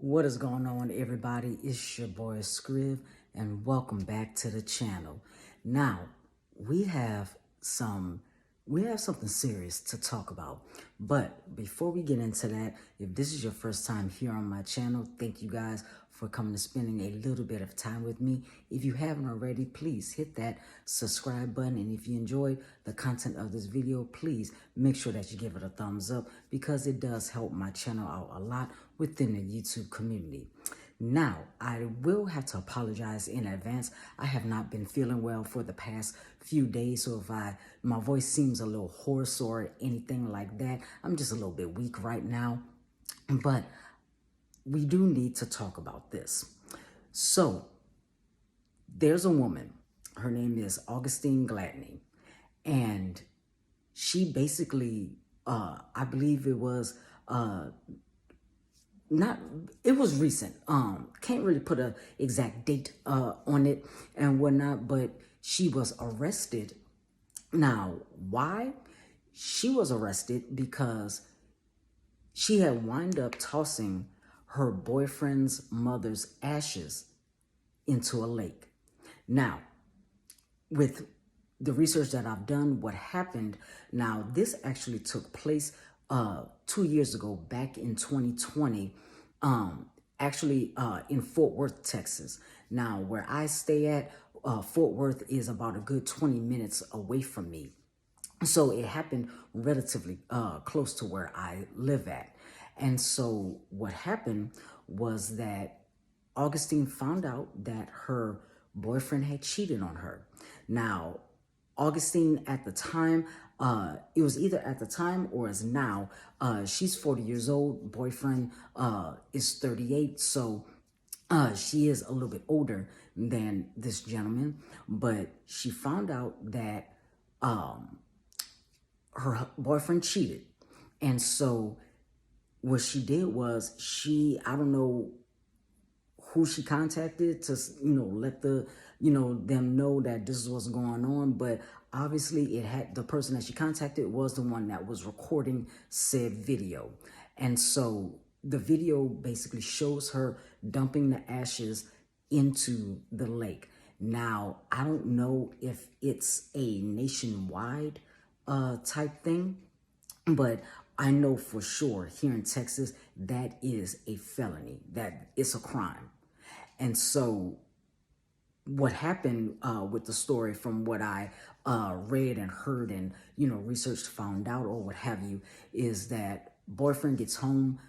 What is going on, everybody? It's your boy Scriv, and welcome back to the channel. Now, we have something serious to talk about. But before we get into that, if this is your first time here on my channel, thank you guys for coming and spending a little bit of time with me. If you haven't already, please hit that subscribe button. And if you enjoy the content of this video, please make sure that you give it a thumbs up because it does help my channel out a lot within the YouTube community. Now, I will have to apologize in advance. I have not been feeling well for the past few days, so if my voice seems a little hoarse or anything like that, I'm just a little bit weak right now. But we do need to talk about this. So, there's a woman. Her name is Augustine Gladney, and she basically, I believe it was it was recent. Can't really put a exact date on it and whatnot, but she was arrested. Now, why? She was arrested because she had wound up tossing her boyfriend's mother's ashes into a lake. Now, with the research that I've done, what happened, now this actually took place 2 years ago, back in 2020, in Fort Worth, Texas. Now, where I stay at, Fort Worth is about a good 20 minutes away from me. So it happened relatively close to where I live at. And so what happened was that Augustine found out that her boyfriend had cheated on her. Now, Augustine at the time, it was either at the time or as now, she's 40 years old, boyfriend is 38, so she is a little bit older than this gentleman, but she found out that her boyfriend cheated. And so what she did was I don't know who she contacted to, let them know that this is what's going on. But obviously the person that she contacted was the one that was recording said video. And so the video basically shows her dumping the ashes into the lake. Now, I don't know if it's a nationwide type thing, but I know for sure here in Texas, that is a felony, that it's a crime. And so what happened with the story, from what I read and heard and, researched, found out, or what have you, is that boyfriend gets home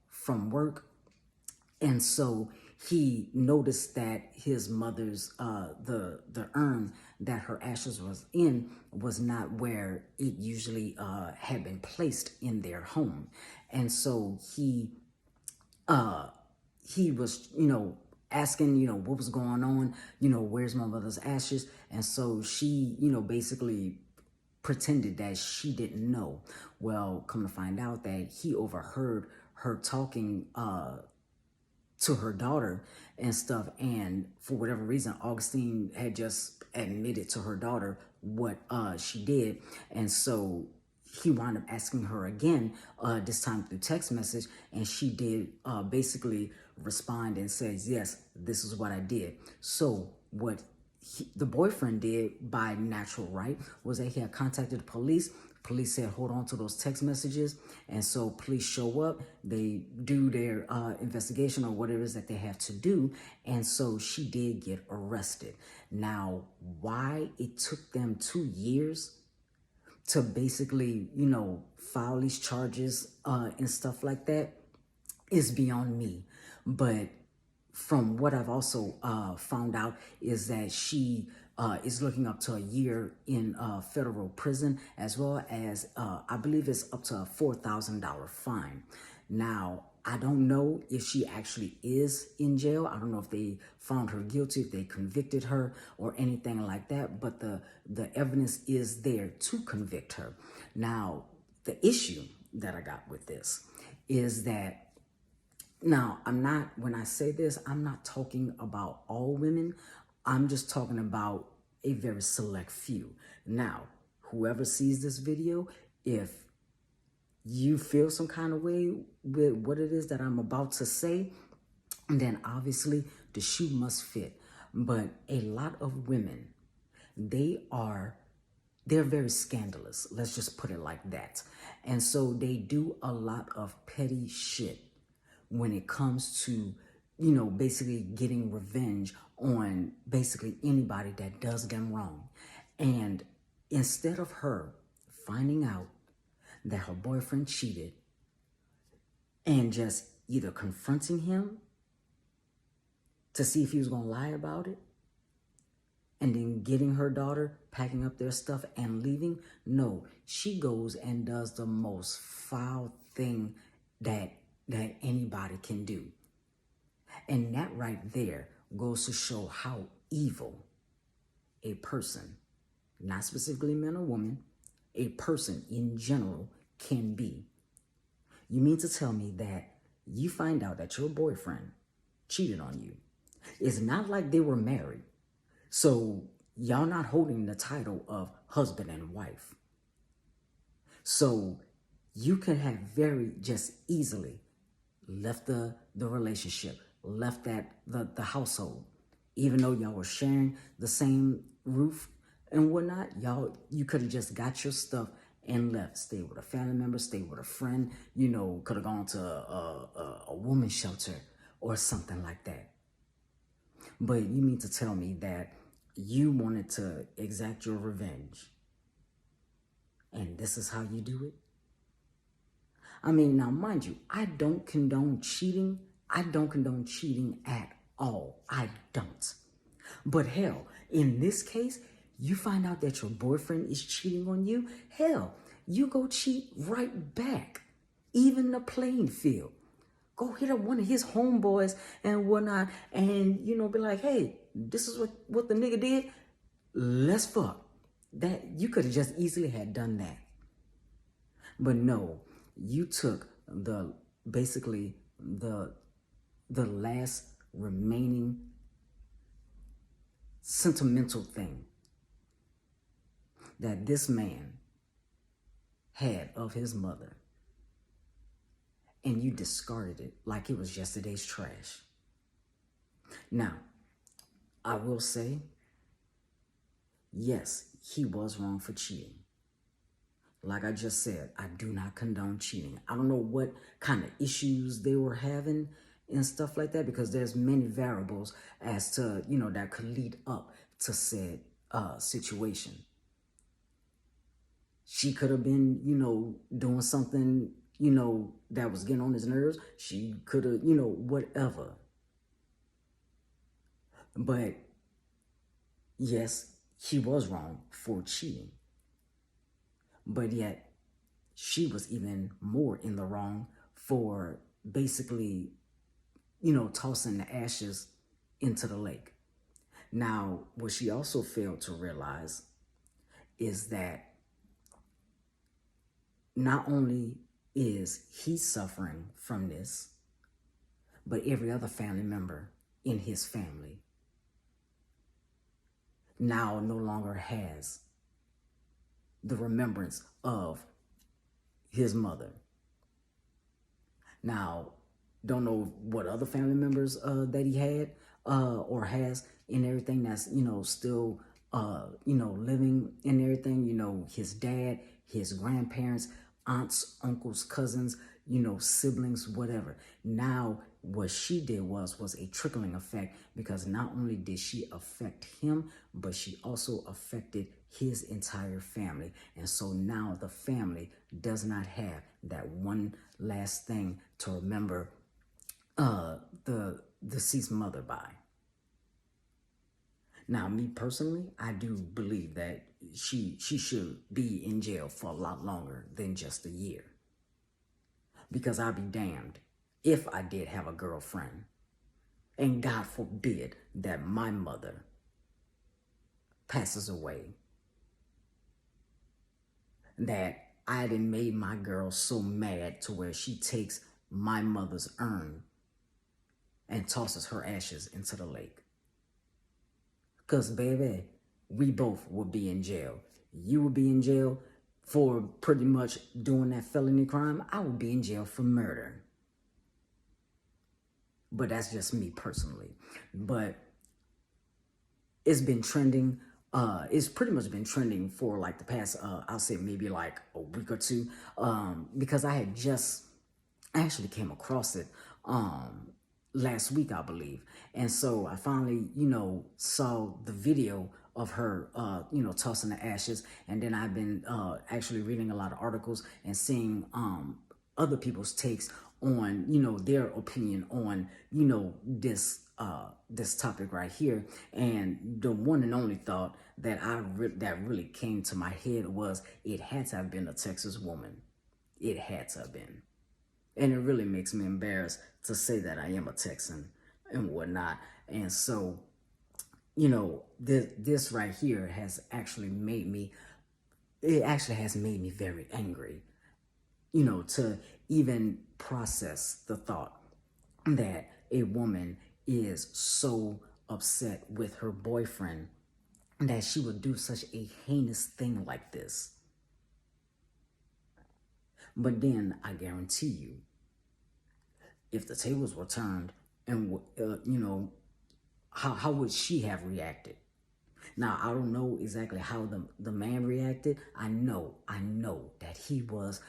from work. And so he noticed that his mother's, the urn that her ashes was in was not where it usually had been placed in their home. And so he was, asking, what was going on, where's my mother's ashes? And so she, basically pretended that she didn't know. Well, come to find out that he overheard her talking to her daughter and stuff. And for whatever reason, Augustine had just admitted to her daughter what she did. And so he wound up asking her again, this time through text message, and she did basically respond and says, yes, this is what I did. So what the boyfriend did by natural right was that he had contacted the police. Police said, hold on to those text messages. And so police show up, they do their investigation or whatever it is that they have to do. And so she did get arrested. Now, why it took them 2 years to basically, file these charges and stuff like that is beyond me. But from what I've also found out is that she is looking up to a year in federal prison, as well as I believe it's up to a $4,000 fine. Now, I don't know if she actually is in jail. I don't know if they found her guilty, if they convicted her or anything like that, but the evidence is there to convict her. Now, the issue that I got with this is that, now, when I say this, I'm not talking about all women. I'm just talking about a very select few. Now, whoever sees this video, if you feel some kind of way with what it is that I'm about to say, and then obviously the shoe must fit. But a lot of women, they're very scandalous. Let's just put it like that. And so they do a lot of petty shit when it comes to, basically getting revenge on basically anybody that does them wrong. And instead of her finding out that her boyfriend cheated and just either confronting him to see if he was going to lie about it, and then getting her daughter, packing up their stuff and leaving. No, she goes and does the most foul thing that anybody can do. And that right there goes to show how evil a person, not specifically man or woman, a person in general can be. You mean to tell me that you find out that your boyfriend cheated on you? It's not like they were married. So y'all not holding the title of husband and wife. So you could have very just easily left the relationship, left the household, even though y'all were sharing the same roof and whatnot. You could have just got your stuff and left. Stay with a family member, stay with a friend, could have gone to a woman's shelter or something like that. But you mean to tell me that you wanted to exact your revenge, and this is how you do it? I mean, now mind you, I don't condone cheating. I don't condone cheating at all. I don't. But hell, in this case, you find out that your boyfriend is cheating on you. Hell, you go cheat right back. Even the playing field. Go hit up one of his homeboys and whatnot, and be like, hey, this is what the nigga did. Let's fuck. That you could have just easily had done that. But no, you took basically the last remaining sentimental thing that this man had of his mother, and you discarded it like it was yesterday's trash. Now, I will say, yes, he was wrong for cheating. Like I just said, I do not condone cheating. I don't know what kind of issues they were having and stuff like that, because there's many variables as to, that could lead up to said situation. She could have been, doing something, that was getting on his nerves. She could have, whatever. But yes, he was wrong for cheating. But yet, she was even more in the wrong for basically, tossing the ashes into the lake. Now, what she also failed to realize is that not only is he suffering from this, but every other family member in his family now no longer has the remembrance of his mother. Now, don't know what other family members that he had or has and everything that's, still, living and everything, his dad, his grandparents, aunts, uncles, cousins, siblings, whatever. Now, what she did was a trickling effect, because not only did she affect him, but she also affected his entire family. And so now the family does not have that one last thing to remember the deceased mother by. Now, me personally, I do believe that she should be in jail for a lot longer than just a year. Because I'll be damned if I did have a girlfriend, and God forbid that my mother passes away, that I done made my girl so mad to where she takes my mother's urn and tosses her ashes into the lake. Because, baby, we both will be in jail. You will be in jail for pretty much doing that felony crime, I would be in jail for murder. But that's just me personally. But it's been trending. It's pretty much been trending for like the past, I'll say maybe like a week or two, because I actually came across it last week, I believe. And so I finally, saw the video of her, tossing the ashes. And then I've been actually reading a lot of articles and seeing other people's takes on, their opinion on, this topic right here. And the one and only thought that that really came to my head was it had to have been a Texas woman. It had to have been. And it really makes me embarrassed to say that I am a Texan and whatnot. And so, this right here has actually made me very angry, to even process the thought that a woman is so upset with her boyfriend that she would do such a heinous thing like this. But then I guarantee you, if the tables were turned and, how would she have reacted? Now, I don't know exactly how the man reacted. I know that he was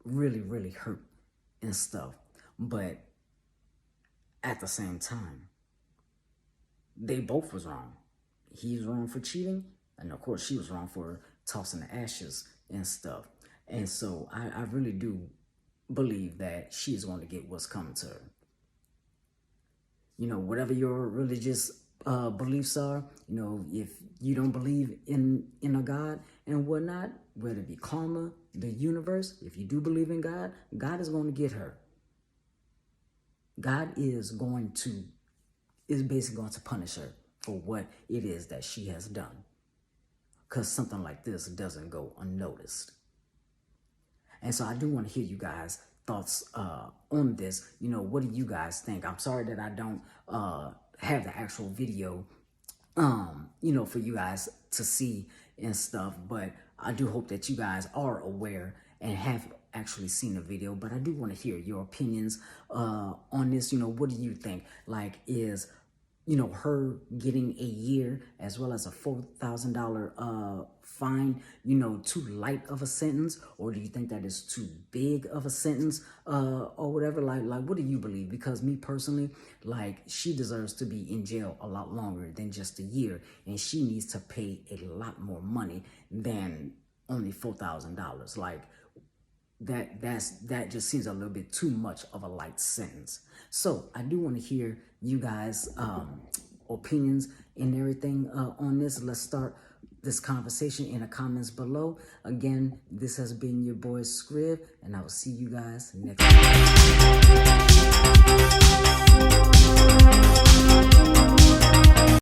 really, really hurt and stuff. But at the same time, they both was wrong. He's wrong for cheating, and of course she was wrong for tossing the ashes and stuff. And so I really do believe that she's going to get what's coming to her. Whatever your religious beliefs are, if you don't believe in a God and whatnot, whether it be karma, the universe, if you do believe in God, God is going to get her. God is basically going to punish her for what it is that she has done. Because something like this doesn't go unnoticed. And so I do want to hear you guys' thoughts on this. What do you guys think? I'm sorry that I don't have the actual video, for you guys to see and stuff. But I do hope that you guys are aware and have actually seen the video. But I do want to hear your opinions on this. What do you think? Like, is her getting a year as well as a $4,000 fine, too light of a sentence? Or do you think that is too big of a sentence or whatever? Like, what do you believe? Because me personally, like, she deserves to be in jail a lot longer than just a year. And she needs to pay a lot more money than only $4,000. Like, that just seems a little bit too much of a light sentence. So I do want to hear you guys' opinions and everything on this. Let's start this conversation in the comments below. Again, this has been your boy Scriv, and I will see you guys next time.